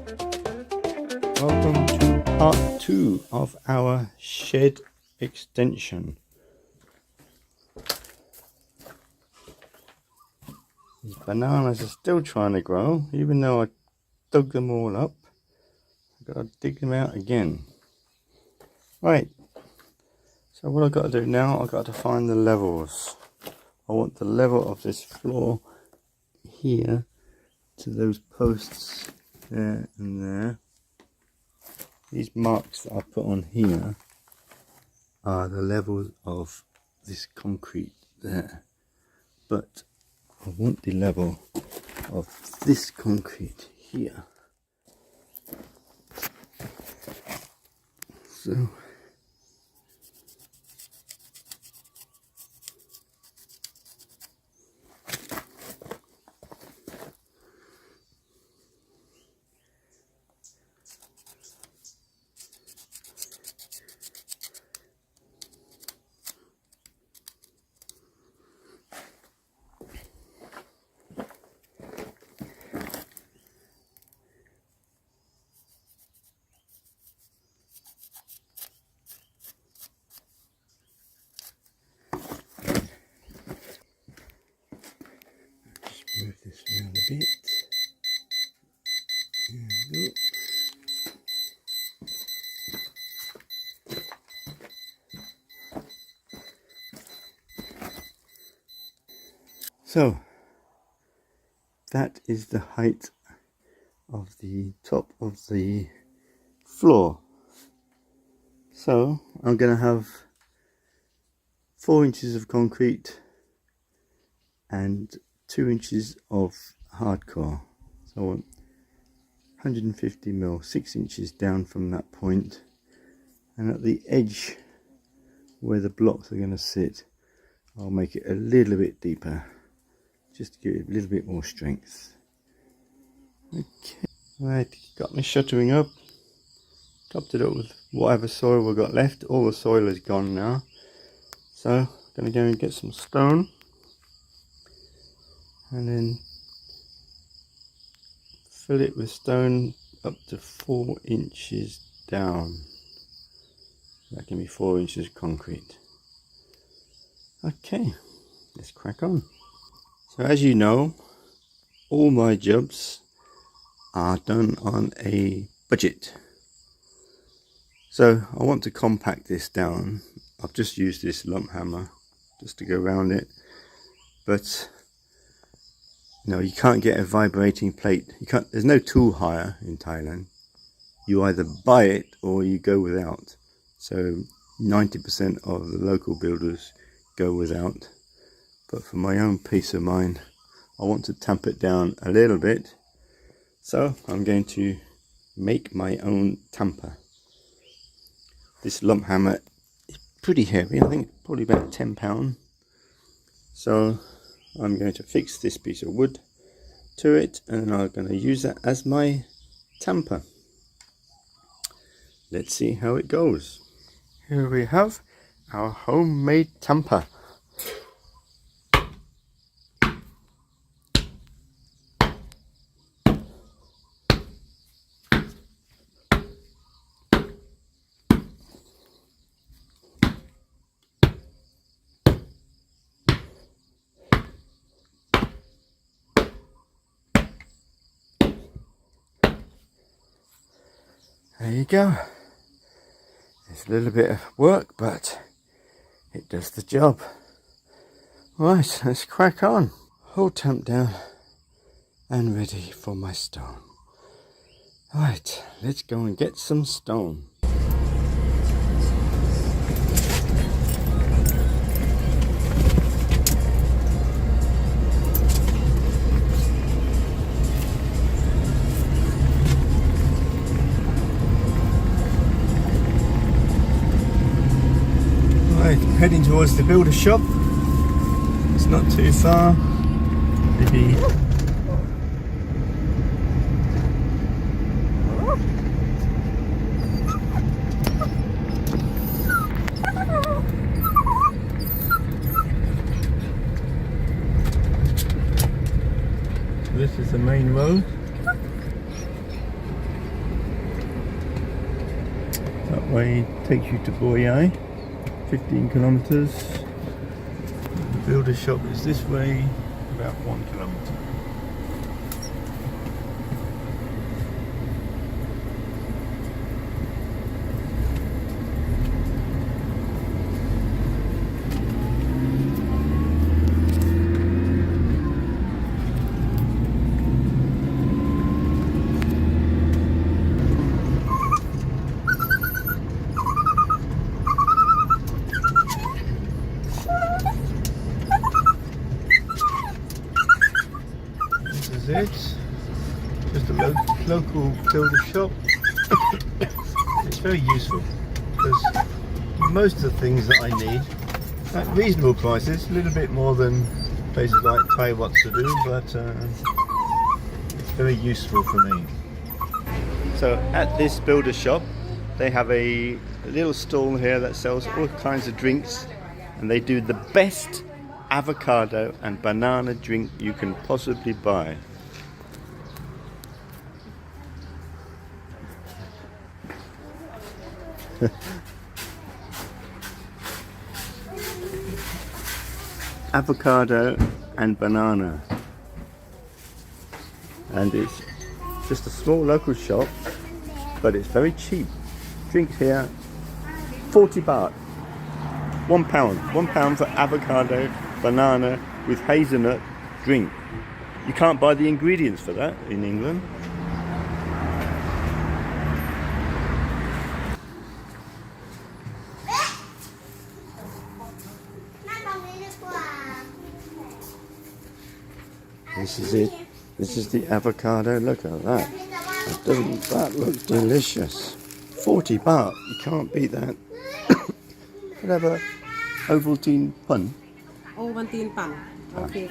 Welcome to part 2 of our shed extension. These bananas are still trying to grow, even though I dug them all up. I've got to dig them out again. Right, so what I've got to do now, I've got to find the levels. I want the level of this floor here to those posts there and there. These marks that I put on here are the levels of this concrete there, but I want the level of this concrete here. So move this around a bit. There we go. So that is the height of the top of the floor. So I'm going to have 4 inches of concrete and 2 inches of hardcore. So 150 mil, 6 inches down from that point, and at the edge where the blocks are going to sit, I'll make it a little bit deeper, just to give it a little bit more strength. Okay, right, got my shuttering up, topped it up with whatever soil we've got left. All the soil is gone now, so I'm going to go and get some stone and then fill it with stone up to 4 inches down. That can be 4 inches of concrete. Okay, let's crack on. So as you know, all my jobs are done on a budget. So I want to compact this down. I've just used this lump hammer just to go around it, but no, you can't get a vibrating plate. You can't. There's no tool hire in Thailand. You either buy it or you go without. So 90% of the local builders go without. But for my own peace of mind, I want to tamp it down a little bit. So I'm going to make my own tamper. This lump hammer is pretty heavy. I think it's probably about 10 pounds. So I'm going to fix this piece of wood to it, and I'm going to use that as my tamper. Let's see how it goes. Here we have our homemade tamper. There you go. It's a little bit of work, but it does the job. Right, let's crack on. All tamped down and ready for my stone. Right, let's go and get some stone. Heading towards the builder shop. It's not too far, maybe this is the main road. way takes you to Boyai, 15 kilometers. The builder shop is this way, about 1 kilometer. It. Just a local builder shop. It's very useful because most of the things that I need at reasonable prices, a little bit more than places like Thai what to do, but it's very useful for me. So at this builder shop they have a little stall here that sells all kinds of drinks, and they do the best avocado and banana drink you can possibly buy. Avocado and banana, and it's just a small local shop, but it's very cheap. Drinks here 40 baht, £1 for avocado banana with hazelnut drink. You can't buy the ingredients for that in England. This is it. This is the avocado. Look at that. That looks delicious. 40 baht. You can't beat that. Whatever. Ovaltine pun. Ovaltine pun. Okay,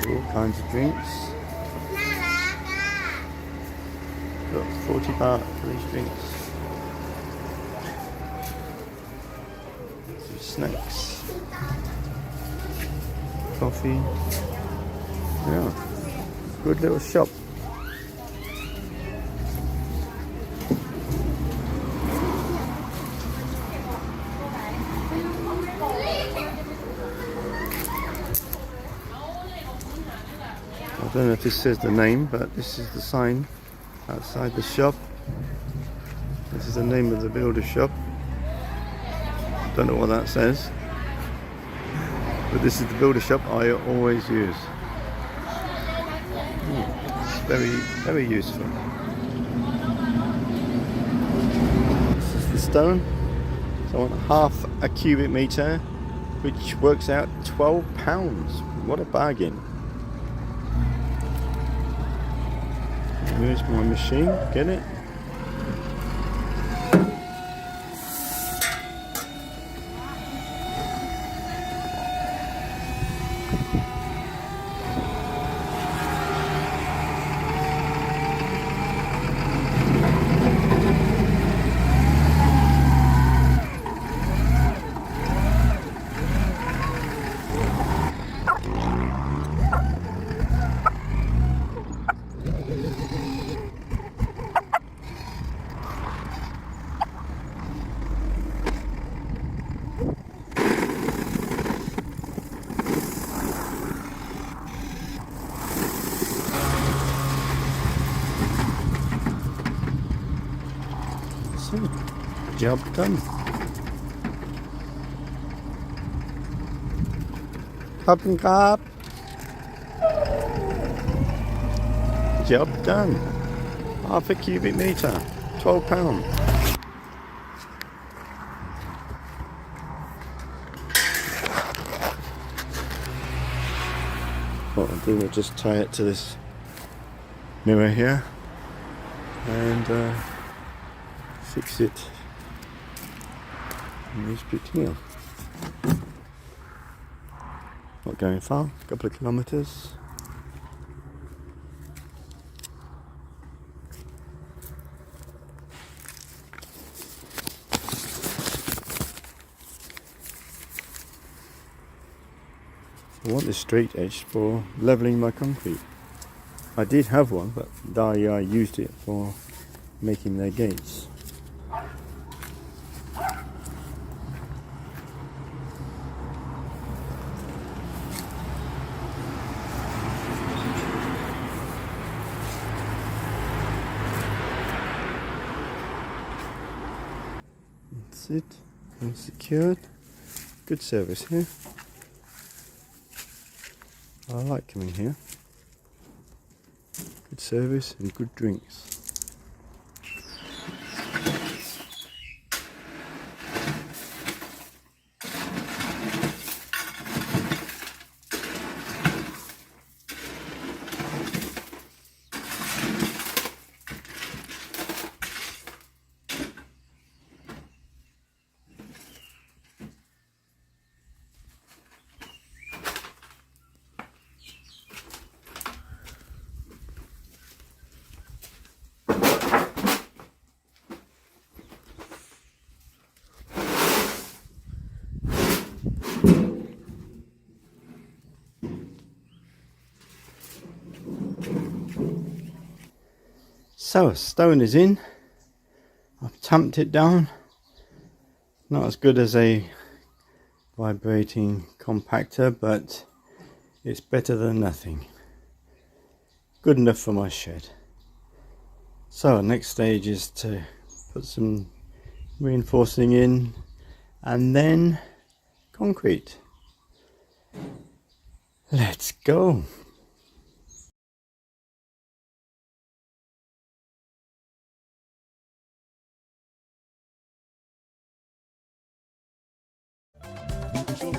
all kinds of drinks. Look, 40 baht for these drinks. Some snacks. Coffee. Yeah, good little shop. I don't know if this says the name, but this is the sign outside the shop. This is the name of the builder shop. Don't know what that says. But this is the builder shop I always use. It's very, very useful. This is the stone. So I want half a cubic meter, which works out £12. What a bargain. Here's my machine. Get it? Job done. Job done. Half a cubic meter, £12. What I'll do, I'll just tie it to this mirror here and fix it in this bit here. Not going far, a couple of kilometers. I want this straight edge for levelling my concrete. I did have one, but I used it for making their gates. That's it, and secured. Good service here. I like coming here. Good service and good drinks. So a stone is in. I've tamped it down. Not as good as a vibrating compactor, but it's better than nothing. Good enough for my shed. So next stage is to put some reinforcing in and then concrete. Let's go. So